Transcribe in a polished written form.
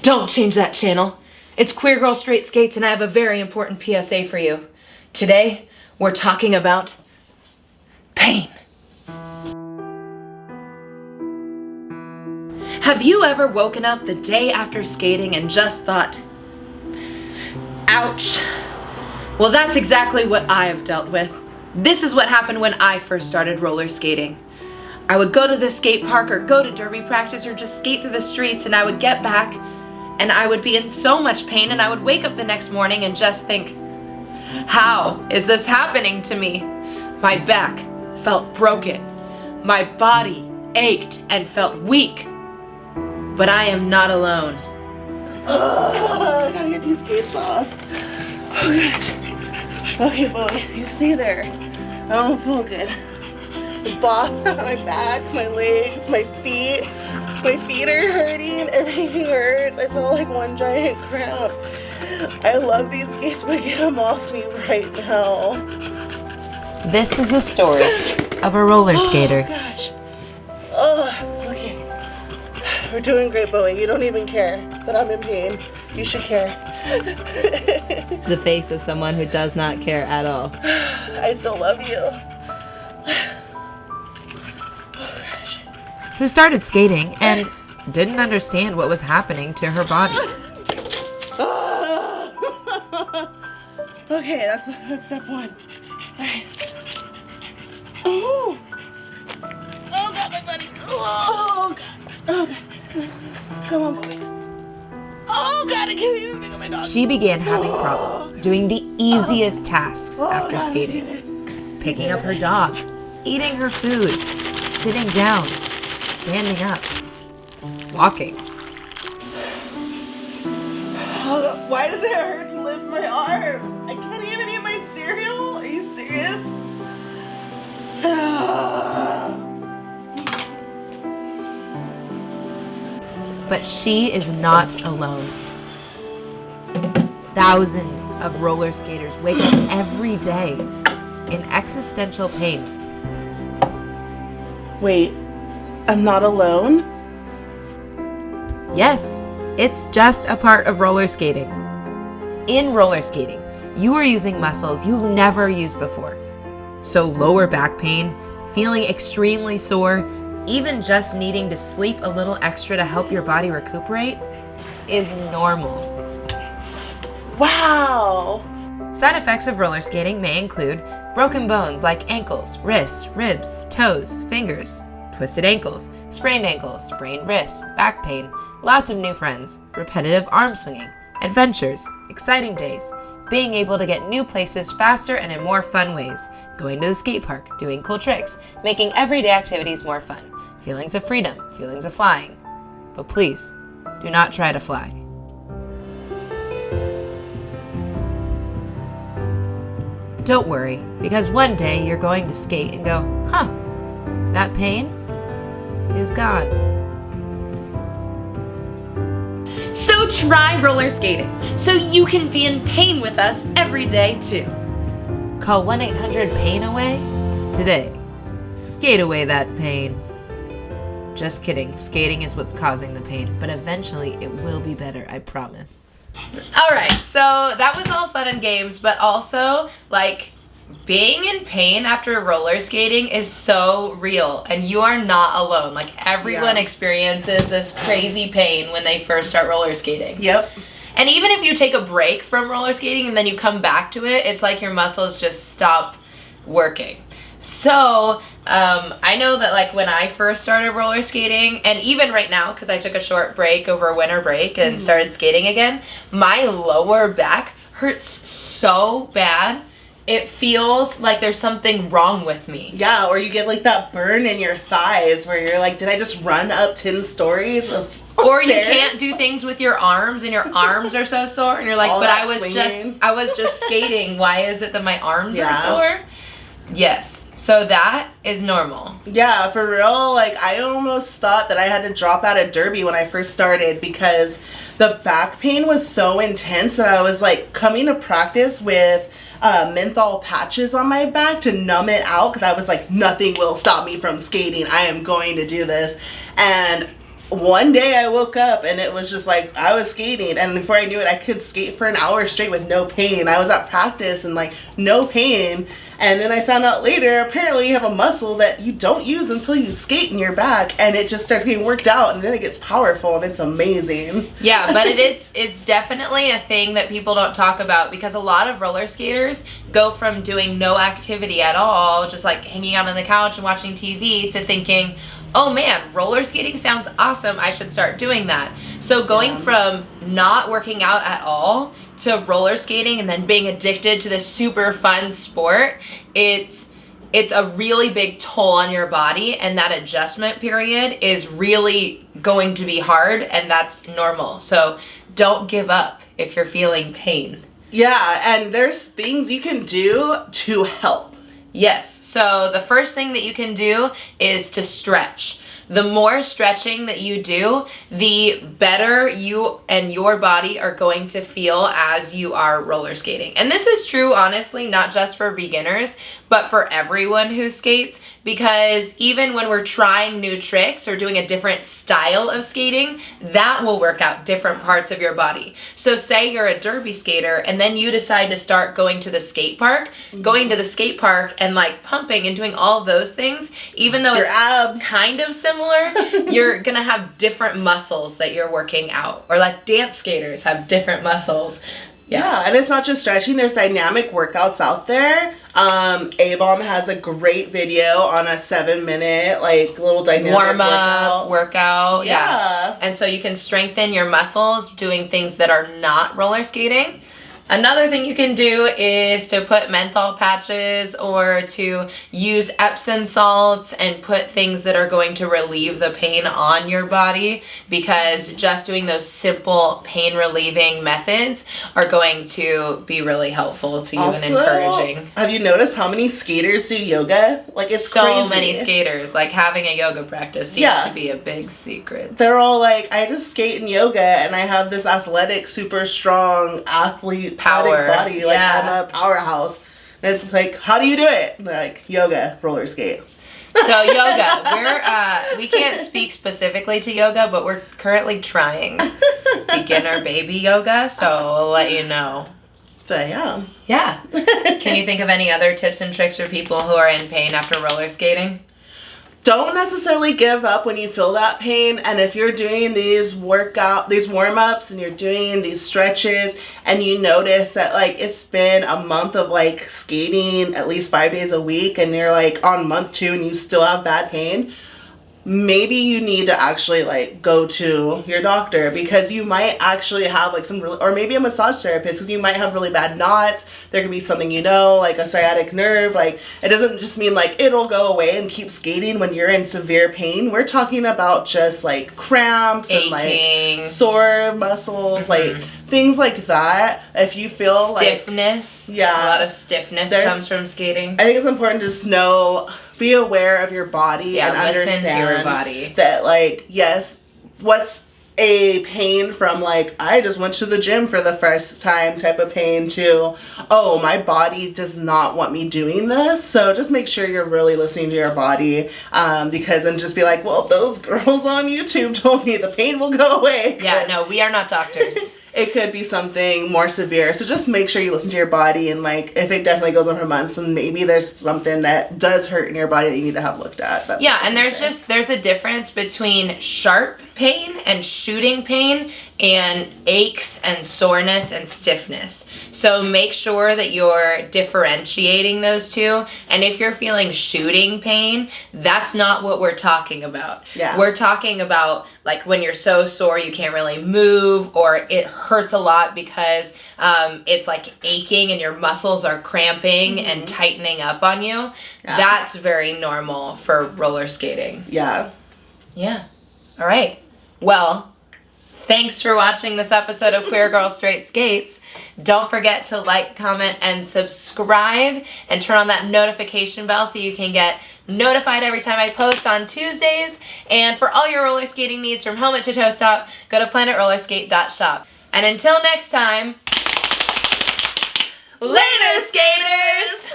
Don't change that channel. It's Queer Girl Straight Skates and I have a very important PSA for you. Today, we're talking about pain. Have you ever woken up the day after skating and just thought, ouch? Well, that's exactly what I have dealt with. This is what happened when I first started roller skating. I would go to the skate park or go to derby practice or just skate through the streets, and I would get back and I would be in so much pain, and I would wake up the next morning and just think, how is this happening to me? My back felt broken. My body ached and felt weak. But I am not alone. I gotta get these skates off. Oh gosh. Okay, boy, you stay there. I don't feel good. The bottom, my back, my legs, my feet. My feet are hurting. Everything hurts. I feel like one giant cramp. I love these skates, but get them off me right now. This is the story of a roller skater. Oh gosh. Oh, okay. We're doing great, Bowie. You don't even care that I'm in pain. You should care. The face of someone who does not care at all. I still love you. Who started skating and didn't understand what was happening to her body. Okay, that's step one. Okay. Oh God, my buddy. Oh God. Oh God. Come on, boy. Oh God, I can't even think of my dog. She began having problems doing the easiest tasks after skating. Picking up her dog, eating her food, sitting down, standing up, walking. Oh, why does it hurt to lift my arm? I can't even eat my cereal? Are you serious? But she is not alone. Thousands of roller skaters wake up every day in existential pain. Wait, I'm not alone? Yes, it's just a part of roller skating. In roller skating, you are using muscles you've never used before. So lower back pain, feeling extremely sore, even just needing to sleep a little extra to help your body recuperate is normal. Wow. Side effects of roller skating may include broken bones like ankles, wrists, ribs, toes, fingers, twisted ankles, sprained wrists, back pain, lots of new friends, repetitive arm swinging, adventures, exciting days, being able to get new places faster and in more fun ways, going to the skate park, doing cool tricks, making everyday activities more fun, feelings of freedom, feelings of flying. But please, do not try to fly. Don't worry, because one day you're going to skate and go, huh, that pain is gone. So try roller skating, so you can be in pain with us every day too. Call 1-800-PAIN-AWAY today. Skate away that pain. Just kidding, skating is what's causing the pain, but eventually it will be better, I promise. Alright, so that was all fun and games, but also, like, being in pain after roller skating is so real, and you are not alone. Like, everyone experiences this crazy pain when they first start roller skating. Yep. And even if you take a break from roller skating and then you come back to it, it's like your muscles just stop working. So, I know that, like, when I first started roller skating, and even right now, because I took a short break over winter break and started skating again, my lower back hurts so bad. It feels like there's something wrong with me. Yeah, or you get like that burn in your thighs where you're like, did I just run up 10 stories of Or you can't do things with your arms and your arms are so sore and you're like, but I was just skating. Why is it that my arms are sore? Yes. So that is normal. Yeah, for real. Like, I almost thought that I had to drop out of derby when I first started because the back pain was so intense that I was like coming to practice with menthol patches on my back to numb it out because I was like, nothing will stop me from skating. I am going to do this. And one day I woke up and it was just like I was skating, and before I knew it I could skate for an hour straight with no pain. I was at practice and like no pain, and then I found out later apparently you have a muscle that you don't use until you skate in your back, and it just starts getting worked out, and then it gets powerful, and it's amazing. Yeah, but it's definitely a thing that people don't talk about, because a lot of roller skaters go from doing no activity at all, just like hanging out on the couch and watching TV, to thinking, oh man, roller skating sounds awesome, I should start doing that. So going from not working out at all to roller skating and then being addicted to this super fun sport, it's a really big toll on your body, and that adjustment period is really going to be hard, and that's normal. So don't give up if you're feeling pain. Yeah, and there's things you can do to help. Yes, so the first thing that you can do is to stretch. The more stretching that you do, the better you and your body are going to feel as you are roller skating. And this is true, honestly, not just for beginners, but for everyone who skates, because even when we're trying new tricks or doing a different style of skating, that will work out different parts of your body. So say you're a derby skater and then you decide to start going to the skate park, going to the skate park and like pumping and doing all those things, even though Your abs. kind of similar, you're gonna have different muscles that you're working out. Or like dance skaters have different muscles. Yeah, and it's not just stretching. There's dynamic workouts out there. A-Bomb has a great video on a 7-minute like little dynamic Warm-up, workout. Yeah. And so you can strengthen your muscles doing things that are not roller skating. Another thing you can do is to put menthol patches or to use Epsom salts and put things that are going to relieve the pain on your body, because just doing those simple pain relieving methods are going to be really helpful to you and encouraging. Have you noticed how many skaters do yoga? Like, it's so crazy. many skaters, like having a yoga practice seems to be a big secret. They're all like, I just skate in yoga and I have this athletic, super strong athlete Power body, like I'm a powerhouse. And it's like, how do you do it? And they're like, yoga, roller skate. So yoga, we can't speak specifically to yoga, but we're currently trying beginner baby yoga, so we'll let you know. But yeah. Can you think of any other tips and tricks for people who are in pain after roller skating? Don't necessarily give up when you feel that pain, and if you're doing these warm-ups and you're doing these stretches and you notice that like it's been a month of like skating at least 5 days a week and you're like on month 2 and you still have bad pain, maybe you need to actually like go to your doctor, because you might actually have like some really, or maybe a massage therapist, because you might have really bad knots. There could be something, you know, like a sciatic nerve. Like, it doesn't just mean like it'll go away and keep skating when you're in severe pain. We're talking about just like cramps, aching, and like sore muscles, like things like that. If you feel stiffness, like, yeah, a lot of stiffness comes from skating. I think it's important to just know, be aware of your body and understand listen to your body. That like, yes, what's a pain from like, I just went to the gym for the first time type of pain, to, oh, my body does not want me doing this. So just make sure you're really listening to your body, because then just be like, well, those girls on YouTube told me the pain will go away. Yeah, no, we are not doctors. It could be something more severe. So just make sure you listen to your body, and like, if it definitely goes on for months, then maybe there's something that does hurt in your body that you need to have looked at. That's and there's a difference between sharp pain and shooting pain, and aches and soreness and stiffness. So make sure that you're differentiating those two. And if you're feeling shooting pain, that's not what we're talking about. Yeah. We're talking about like when you're so sore you can't really move, or it hurts a lot because it's like aching and your muscles are cramping and tightening up on you. Yeah. That's very normal for roller skating. Yeah. All right. Well, thanks for watching this episode of Queer Girl Straight Skates. Don't forget to like, comment, and subscribe, and turn on that notification bell so you can get notified every time I post on Tuesdays. And for all your roller skating needs from helmet to toe stop, go to planetrollerskate.shop. And until next time, later, skaters!